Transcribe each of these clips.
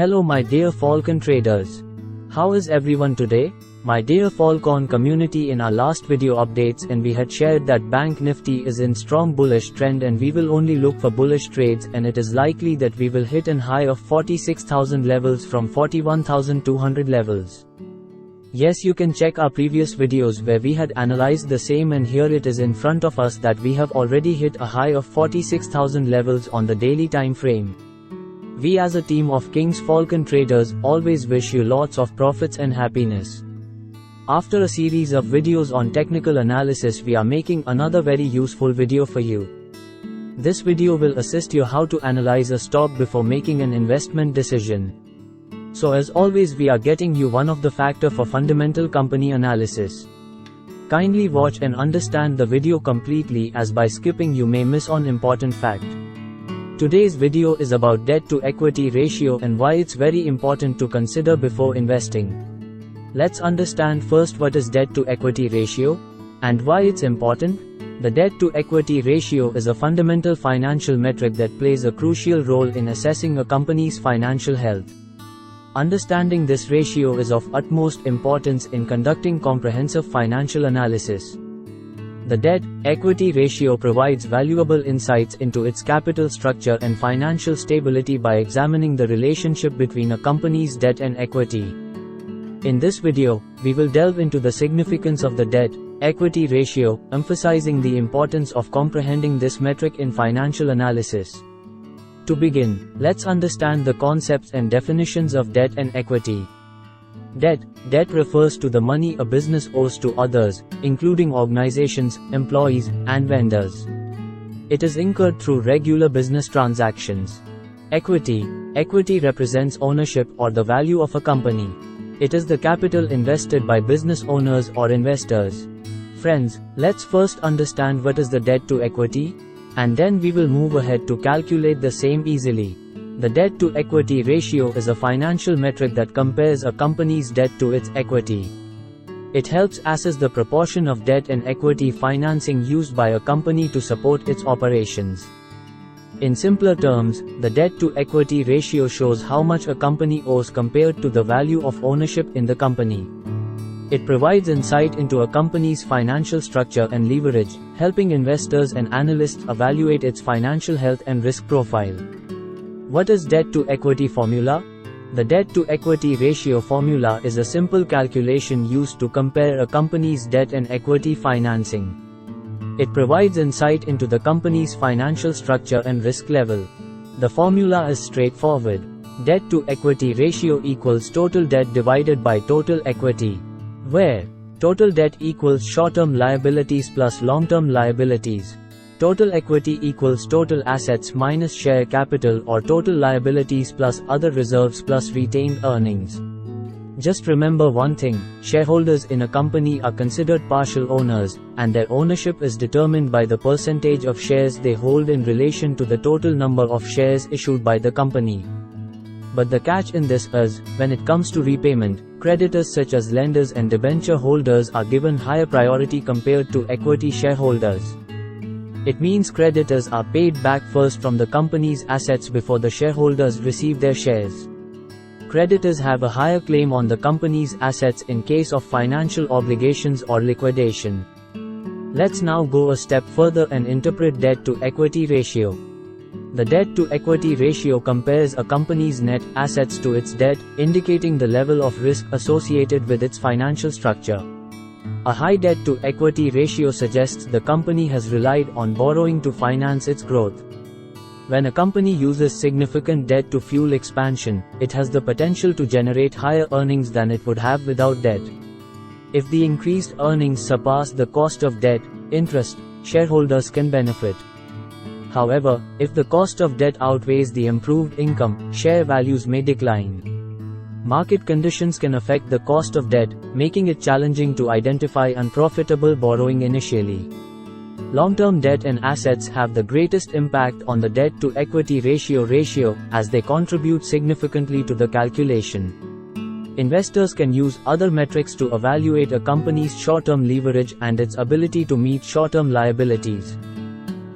Hello my dear Falcon traders. How is everyone today? My dear Falcon community, in our last video updates and we had shared that Bank Nifty is in strong bullish trend and we will only look for bullish trades, and it is likely that we will hit an high of 46,000 levels from 41,200 levels. Yes, you can check our previous videos where we had analyzed the same, and here it is in front of us that we have already hit a high of 46,000 levels on the daily time frame. We as a team of King's Falcon traders always wish you lots of profits and happiness. After a series of videos on technical analysis, we are making another very useful video for you. This video will assist you how to analyze a stock before making an investment decision. So as always, we are getting you one of the factor for fundamental company analysis. Kindly watch and understand the video completely, as by skipping you may miss on important fact. Today's video is about debt to equity ratio and why it's very important to consider before investing. Let's understand first what is debt to equity ratio and why it's important. The debt to equity ratio is a fundamental financial metric that plays a crucial role in assessing a company's financial health. Understanding this ratio is of utmost importance in conducting comprehensive financial analysis. The debt-equity ratio provides valuable insights into its capital structure and financial stability by examining the relationship between a company's debt and equity. In this video, we will delve into the significance of the debt-equity ratio, emphasizing the importance of comprehending this metric in financial analysis. To begin, let's understand the concepts and definitions of debt and equity. Debt refers to the money a business owes to others, including organizations, employees, and vendors. It is incurred through regular business transactions. Equity represents ownership or the value of a company. It is the capital invested by business owners or investors. Friends, let's first understand what is the debt to equity, and then we will move ahead to calculate the same easily. The debt to equity ratio is a financial metric that compares a company's debt to its equity. It helps assess the proportion of debt and equity financing used by a company to support its operations. In simpler terms, the debt to equity ratio shows how much a company owes compared to the value of ownership in the company. It provides insight into a company's financial structure and leverage, helping investors and analysts evaluate its financial health and risk profile. What is debt to equity formula? The debt to equity ratio formula is a simple calculation used to compare a company's debt and equity financing. It provides insight into the company's financial structure and risk level. The formula is straightforward. Debt to equity ratio equals total debt divided by total equity, where total debt equals short-term liabilities plus long-term liabilities. Total equity equals total assets minus share capital, or total liabilities plus other reserves plus retained earnings. Just remember one thing: shareholders in a company are considered partial owners, and their ownership is determined by the percentage of shares they hold in relation to the total number of shares issued by the company. But the catch in this is, when it comes to repayment, creditors such as lenders and debenture holders are given higher priority compared to equity shareholders. It means creditors are paid back first from the company's assets before the shareholders receive their shares. Creditors have a higher claim on the company's assets in case of financial obligations or liquidation. Let's now go a step further and interpret debt to equity ratio. The debt to equity ratio compares a company's net assets to its debt, indicating the level of risk associated with its financial structure. A high debt to equity ratio suggests the company has relied on borrowing to finance its growth. When a company uses significant debt to fuel expansion, it has the potential to generate higher earnings than it would have without debt. If the increased earnings surpass the cost of debt, interest, shareholders can benefit. However, if the cost of debt outweighs the improved income, share values may decline. Market conditions can affect the cost of debt, making it challenging to identify unprofitable borrowing initially. Long-term debt and assets have the greatest impact on the debt to equity ratio, as they contribute significantly to the calculation. Investors can use other metrics to evaluate a company's short-term leverage and its ability to meet short-term liabilities.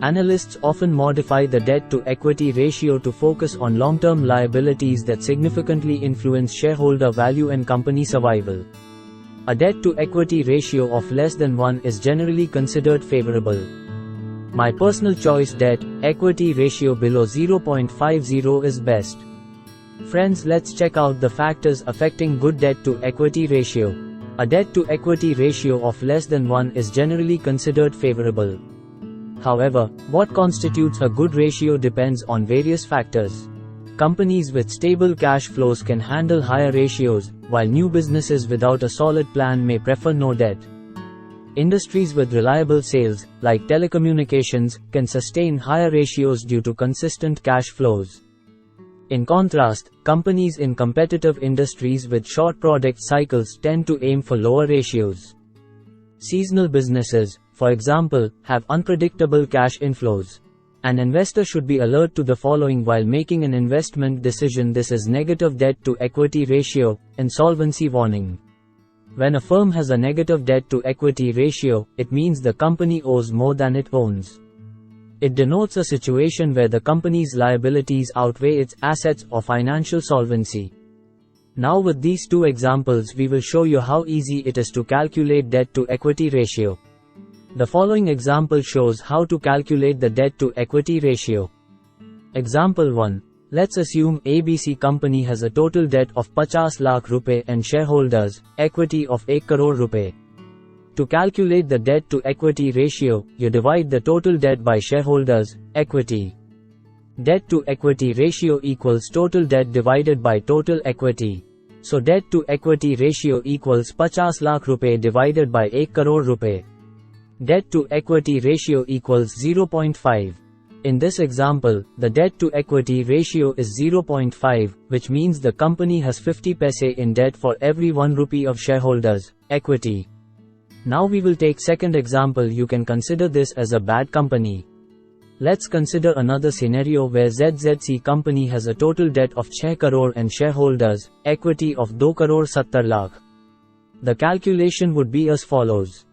Analysts often modify the debt-to-equity ratio to focus on long-term liabilities that significantly influence shareholder value and company survival. A debt-to-equity ratio of less than 1 is generally considered favorable. My personal choice debt-equity ratio below 0.50 is best. Friends, let's check out the factors affecting good debt-to-equity ratio. A debt-to-equity ratio of less than 1 is generally considered favorable. However, what constitutes a good ratio depends on various factors. Companies with stable cash flows can handle higher ratios, while new businesses without a solid plan may prefer no debt. Industries with reliable sales, like telecommunications, can sustain higher ratios due to consistent cash flows. In contrast, companies in competitive industries with short product cycles tend to aim for lower ratios. Seasonal businesses, for example, have unpredictable cash inflows. An investor should be alert to the following while making an investment decision. This is negative debt-to-equity ratio, insolvency warning. When a firm has a negative debt-to-equity ratio, it means the company owes more than it owns. It denotes a situation where the company's liabilities outweigh its assets or financial solvency. Now with these two examples we will show you how easy it is to calculate debt-to-equity ratio. The following example shows how to calculate the debt-to-equity ratio. Example 1. Let's assume ABC company has a total debt of 50 lakh rupee and shareholders' equity of 1 crore rupee. To calculate the debt-to-equity ratio, you divide the total debt by shareholders' equity. Debt-to-equity ratio equals total debt divided by total equity. So debt-to-equity ratio equals 50 lakh rupee divided by 1 crore rupee. Debt-to-equity ratio equals 0.5. In this example, the debt-to-equity ratio is 0.5, which means the company has 50 paise in debt for every 1 rupee of shareholders' equity. Now we will take second example. You can consider this as a bad company. Let's consider another scenario where ZZC company has a total debt of 6 crore and shareholders' equity of 2 crore 70 lakh. The calculation would be as follows.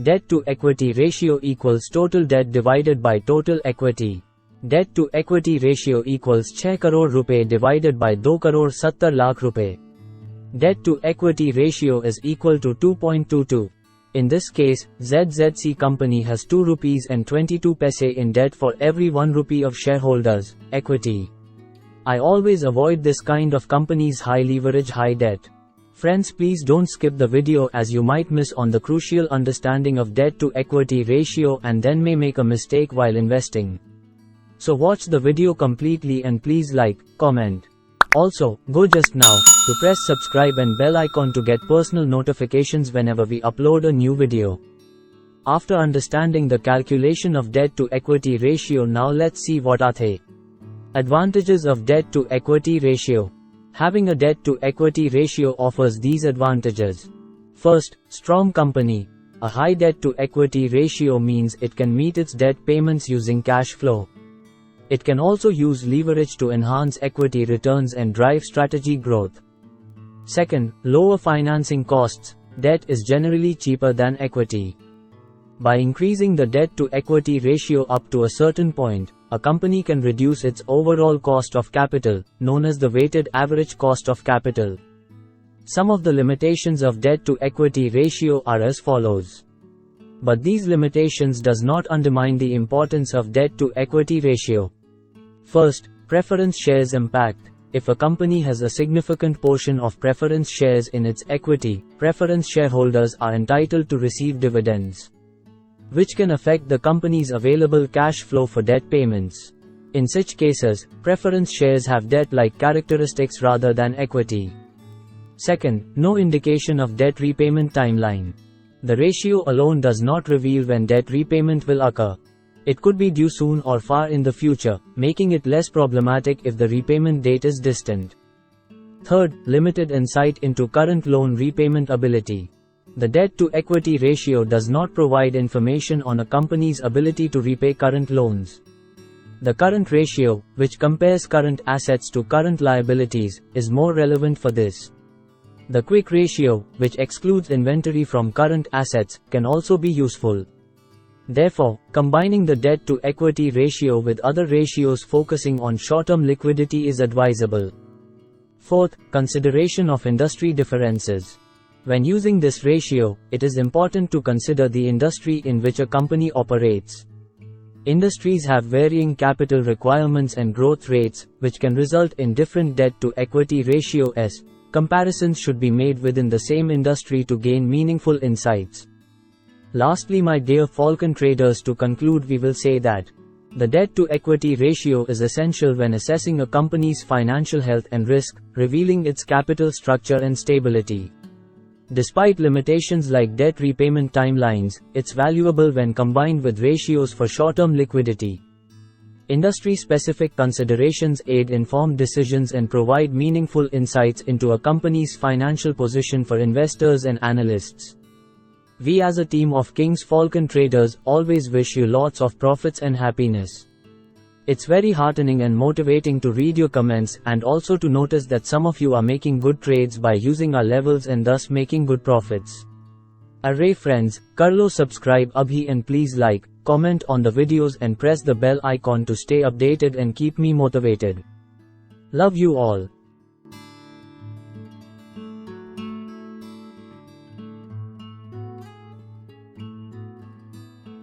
Debt-to-equity ratio equals total debt divided by total equity. Debt-to-equity ratio equals 6 crore rupee divided by 2 crore 70 lakh rupee. Debt-to-equity ratio is equal to 2.22. In this case, ZZC company has 2 rupees and 22 paise in debt for every 1 rupee of shareholders' equity. I always avoid this kind of companies, high leverage, high debt. Friends, please don't skip the video as you might miss on the crucial understanding of debt-to-equity ratio and then may make a mistake while investing. So watch the video completely and please like, comment. Also, go just now to press subscribe and bell icon to get personal notifications whenever we upload a new video. After understanding the calculation of debt-to-equity ratio, now let's see what are the advantages of debt-to-equity ratio. Having a debt-to-equity ratio offers these advantages. First, strong company. A high debt-to-equity ratio means it can meet its debt payments using cash flow. It can also use leverage to enhance equity returns and drive strategy growth. Second, lower financing costs. Debt is generally cheaper than equity. By increasing the debt-to-equity ratio up to a certain point, a company can reduce its overall cost of capital, known as the weighted average cost of capital. Some of the limitations of debt-to-equity ratio are as follows. But these limitations does not undermine the importance of debt-to-equity ratio. First, preference shares impact. If a company has a significant portion of preference shares in its equity, preference shareholders are entitled to receive dividends, which can affect the company's available cash flow for debt payments. In such cases, preference shares have debt-like characteristics rather than equity. Second, no indication of debt repayment timeline. The ratio alone does not reveal when debt repayment will occur. It could be due soon or far in the future, making it less problematic if the repayment date is distant. Third, limited insight into current loan repayment ability. The debt-to-equity ratio does not provide information on a company's ability to repay current loans. The current ratio, which compares current assets to current liabilities, is more relevant for this. The quick ratio, which excludes inventory from current assets, can also be useful. Therefore, combining the debt-to-equity ratio with other ratios focusing on short-term liquidity is advisable. Fourth, consideration of industry differences. When using this ratio, it is important to consider the industry in which a company operates. Industries have varying capital requirements and growth rates, which can result in different debt-to-equity ratios. Comparisons should be made within the same industry to gain meaningful insights. Lastly, my dear Falcon traders, to conclude, we will say that the debt-to-equity ratio is essential when assessing a company's financial health and risk, revealing its capital structure and stability. Despite limitations like debt repayment timelines, it's valuable when combined with ratios for short-term liquidity. Industry-specific considerations aid informed decisions and provide meaningful insights into a company's financial position for investors and analysts. We as a team of King's Falcon traders always wish you lots of profits and happiness. It's very heartening and motivating to read your comments and also to notice that some of you are making good trades by using our levels and thus making good profits. Array friends, Karlo subscribe abhi and please like, comment on the videos and press the bell icon to stay updated and keep me motivated. Love you all.